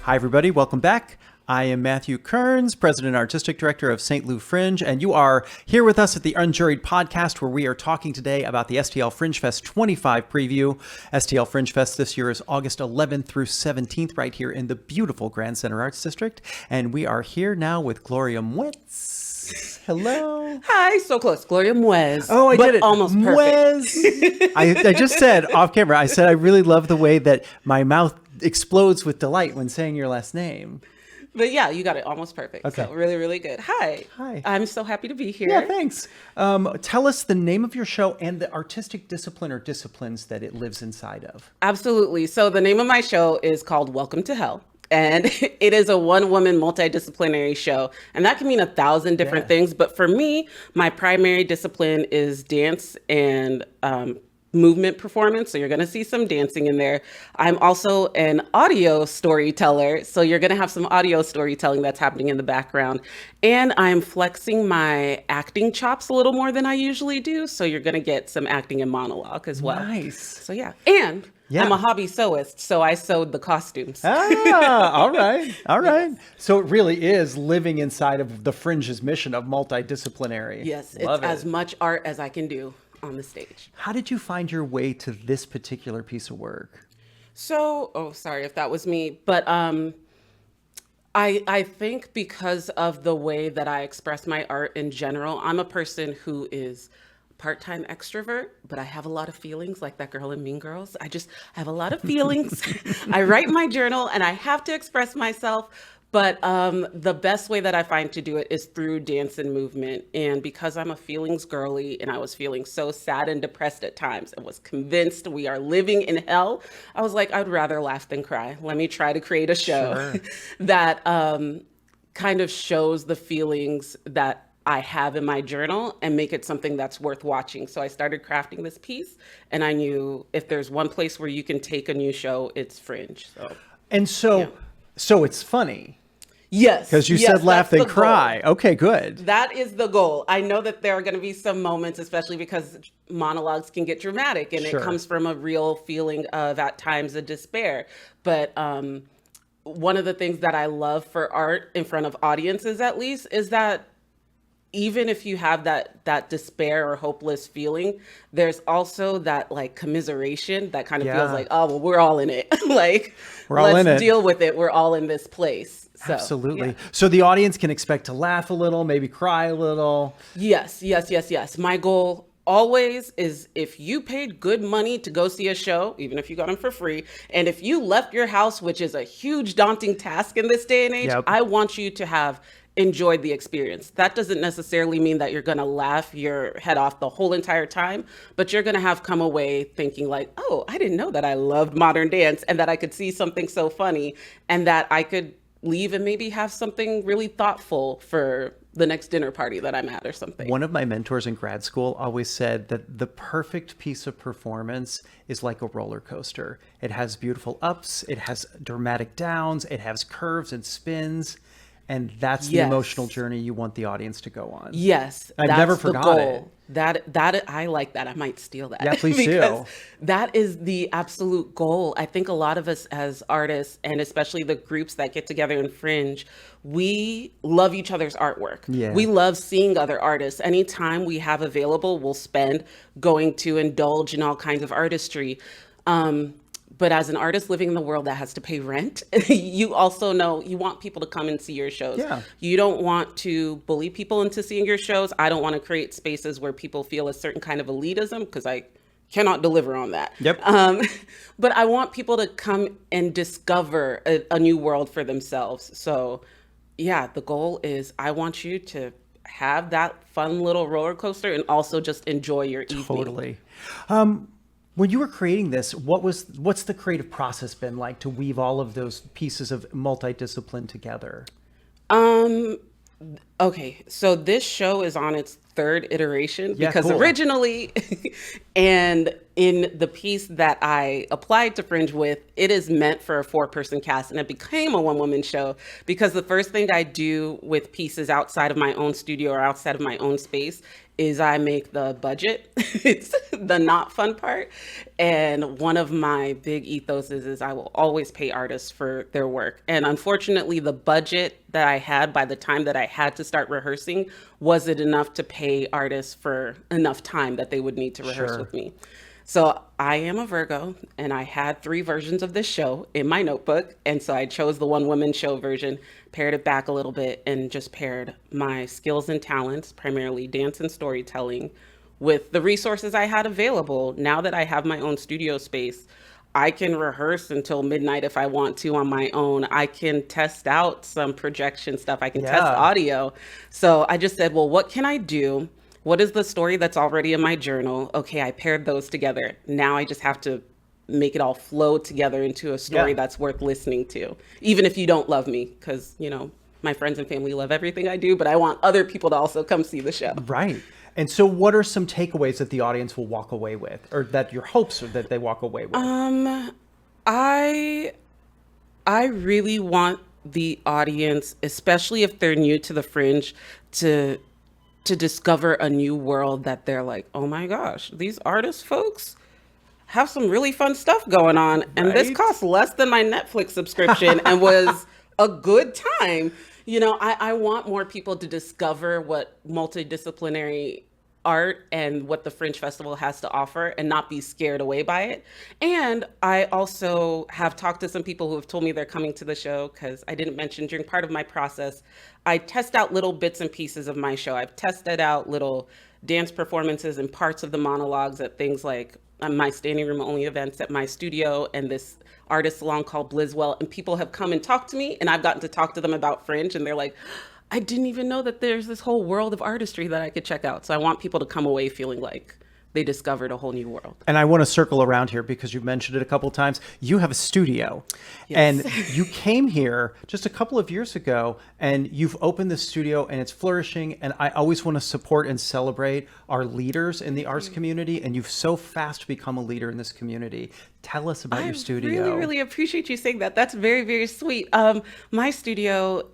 Hi, everybody. Welcome back. I am Matthew Kerns, President and Artistic Director of St. Louis Fringe, and you are here with us at the UNJUIRED podcast, where we are talking today about the STLFringe FEST 25 preview. STLFringe FEST this year is August 11th through 17th, right here in the beautiful Grand Center Arts District. And we are here now with Gloria Mwez. Hello. Hi, so close. Gloria Mwez. Oh, I did it. Almost perfect. Mwez. I just said off camera, I said I really love the way that my mouth explodes with delight when saying your last name. But yeah, you got it almost perfect. Okay. So really, really good. Hi. Hi. I'm so happy to be here. Yeah, thanks. Tell us the name of your show and the artistic discipline or disciplines that it lives inside of. Absolutely. So the name of my show is called Welcome to Hell. And it is a one-woman multidisciplinary show. And that can mean 1,000 different things. But for me, my primary discipline is dance and movement performance. So you're going to see some dancing in there. I'm also an audio storyteller. So you're going to have some audio storytelling that's happening in the background. And I'm flexing my acting chops a little more than I usually do. So you're going to get some acting and monologue as well. Nice. So yeah. And I'm a hobby sewist. So I sewed the costumes. All right. All right. Yes. So it really is living inside of the Fringe's mission of multidisciplinary. Yes. It's as much art as I can do on the stage. How did you find your way to this particular piece of work? So, sorry if that was me, but I think because of the way that I express my art in general, I'm a person who is part-time extrovert, but I have a lot of feelings, like that girl in Mean Girls. I have a lot of feelings. I write my journal and I have to express myself. But the best way that I find to do it is through dance and movement. And because I'm a feelings girly and I was feeling so sad and depressed at times and was convinced we are living in hell, I was like, I'd rather laugh than cry. Let me try to create a show that kind of shows the feelings that I have in my journal and make it something that's worth watching. So I started crafting this piece and I knew if there's one place where you can take a new show, it's Fringe. So it's funny. Yes. Because you said laugh and cry. Goal. Okay, good. That is the goal. I know that there are going to be some moments, especially because monologues can get dramatic and it comes from a real feeling of at times a despair. But one of the things that I love for art in front of audiences, at least, is that even if you have that despair or hopeless feeling, there's also that like commiseration that kind of feels like, oh, well, we're all in it. Like, let's deal with it. We're all in this place. So, absolutely. Yeah. So the audience can expect to laugh a little, maybe cry a little. Yes. My goal always is if you paid good money to go see a show, even if you got them for free, and if you left your house, which is a huge daunting task in this day and age, I want you to have enjoyed the experience. That doesn't necessarily mean that you're going to laugh your head off the whole entire time, but you're going to have come away thinking like, oh, I didn't know that I loved modern dance and that I could see something so funny and that I could leave and maybe have something really thoughtful for the next dinner party that I'm at or something. One of my mentors in grad school always said that the perfect piece of performance is like a roller coaster. It has beautiful ups, it has dramatic downs, it has curves and spins. And that's the emotional journey you want the audience to go on. Yes. I've never forgot it. That I like that. I might steal that. Yeah, please do. That is the absolute goal. I think a lot of us as artists, and especially the groups that get together in Fringe, we love each other's artwork. Yeah. We love seeing other artists. Anytime we have available, we'll spend going to indulge in all kinds of artistry. But as an artist living in the world that has to pay rent, you also know you want people to come and see your shows. Yeah. You don't want to bully people into seeing your shows. I don't want to create spaces where people feel a certain kind of elitism because I cannot deliver on that. Yep. But I want people to come and discover a new world for themselves. So yeah, the goal is I want you to have that fun little roller coaster and also just enjoy your evening. Totally. When you were creating this, what's the creative process been like to weave all of those pieces of multidiscipline together? Okay, so this show is on its third iteration because originally, and in the piece that I applied to Fringe with, it is meant for a 4-person cast, and it became a 1-woman show because the first thing I do with pieces outside of my own studio or outside of my own space is I make the budget. It's the not fun part. And one of my big ethos is I will always pay artists for their work. And unfortunately, the budget that I had by the time that I had to start rehearsing wasn't enough to pay artists for enough time that they would need to rehearse with me. So I am a Virgo, and I had 3 versions of this show in my notebook. And so I chose the 1-woman show version, pared it back a little bit, and just paired my skills and talents, primarily dance and storytelling, with the resources I had available. Now that I have my own studio space, I can rehearse until midnight if I want to on my own. I can test out some projection stuff. I can test audio. So I just said, well, what can I do? What is the story that's already in my journal? Okay, I paired those together. Now I just have to make it all flow together into a story that's worth listening to, even if you don't love me, because, you know, my friends and family love everything I do, but I want other people to also come see the show. Right. And so what are some takeaways that the audience will walk away with, or that your hopes are that they walk away with? I really want the audience, especially if they're new to the Fringe, to discover a new world that they're like, oh my gosh, these artist folks have some really fun stuff going on. And this costs less than my Netflix subscription and was a good time. You know, I want more people to discover what multidisciplinary art and what the Fringe Festival has to offer and not be scared away by it. And I also have talked to some people who have told me they're coming to the show, because I didn't mention during part of my process, I test out little bits and pieces of my show. I've tested out little dance performances and parts of the monologues at things like my standing room only events at my studio and this artist salon called Blizwell. And people have come and talked to me, and I've gotten to talk to them about Fringe, and they're like, I didn't even know that there's this whole world of artistry that I could check out. So I want people to come away feeling like they discovered a whole new world. And I want to circle around here because you've mentioned it a couple of times. You have a studio, and you came here just a couple of years ago, and you've opened the studio and it's flourishing. And I always want to support and celebrate our leaders in the arts community. And you've so fast become a leader in this community. Tell us about your studio. I really appreciate you saying that. That's very, very sweet. My studio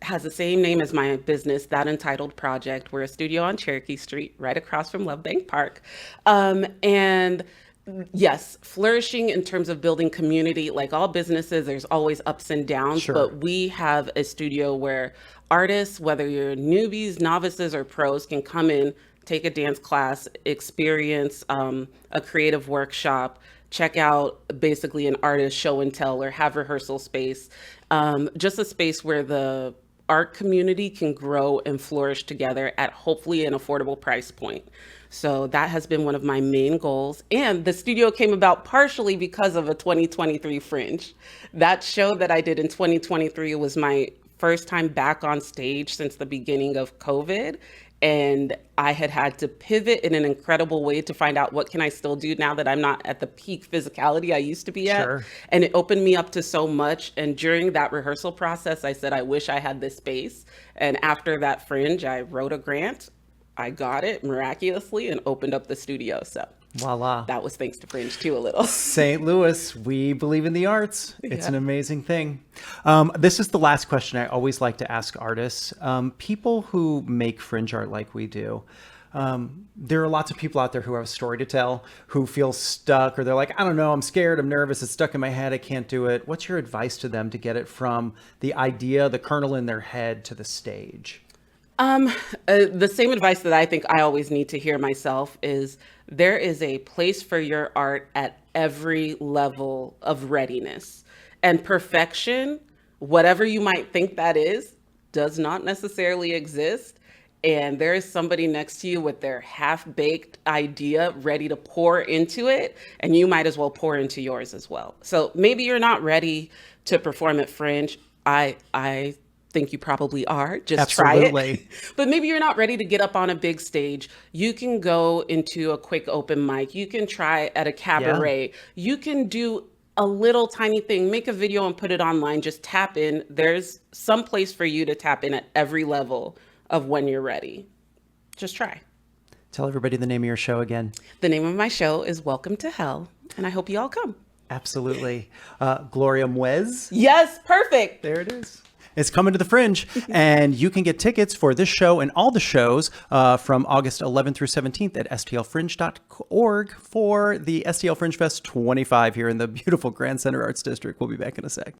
has the same name as my business, That Entitled Project. We're a studio on Cherokee Street, right across from Love Bank Park. And yes, flourishing in terms of building community. Like all businesses, there's always ups and downs, but we have a studio where artists, whether you're newbies, novices, or pros, can come in, take a dance class, experience a creative workshop, check out basically an artist show and tell, or have rehearsal space, just a space where the art community can grow and flourish together at hopefully an affordable price point. So that has been one of my main goals. And the studio came about partially because of a 2023 Fringe. That show that I did in 2023 was my first time back on stage since the beginning of COVID. And I had to pivot in an incredible way to find out what can I still do now that I'm not at the peak physicality I used to be at. And it opened me up to so much. And during that rehearsal process, I said, I wish I had this space. And after that Fringe, I wrote a grant. I got it miraculously and opened up the studio. So voila. That was thanks to Fringe too, a little. St. Louis, we believe in the arts. It's an amazing thing. This is the last question I always like to ask artists. People who make Fringe art like we do, there are lots of people out there who have a story to tell, who feel stuck, or they're like, I don't know, I'm scared, I'm nervous, it's stuck in my head, I can't do it. What's your advice to them to get it from the idea, the kernel in their head, to the stage? The same advice that I think I always need to hear myself is there is a place for your art at every level of readiness. And perfection, whatever you might think that is, does not necessarily exist. And there is somebody next to you with their half-baked idea ready to pour into it, and you might as well pour into yours as well. So maybe you're not ready to perform at Fringe. I think you probably are. Just try it. But maybe you're not ready to get up on a big stage. You can go into a quick open mic. You can try at a cabaret. You can do a little tiny thing, make a video and put it online. Just tap in. There's some place for you to tap in at every level of when you're ready. Just try. Tell everybody the name of your show again. The name of my show is Welcome to Hell, and I hope you all come. Absolutely. Gloria Mwez. Yes, perfect. There it is. It's coming to the Fringe, and you can get tickets for this show and all the shows from August 11th through 17th at STLFringe.org for the STL Fringe Fest 25 here in the beautiful Grand Center Arts District. We'll be back in a sec.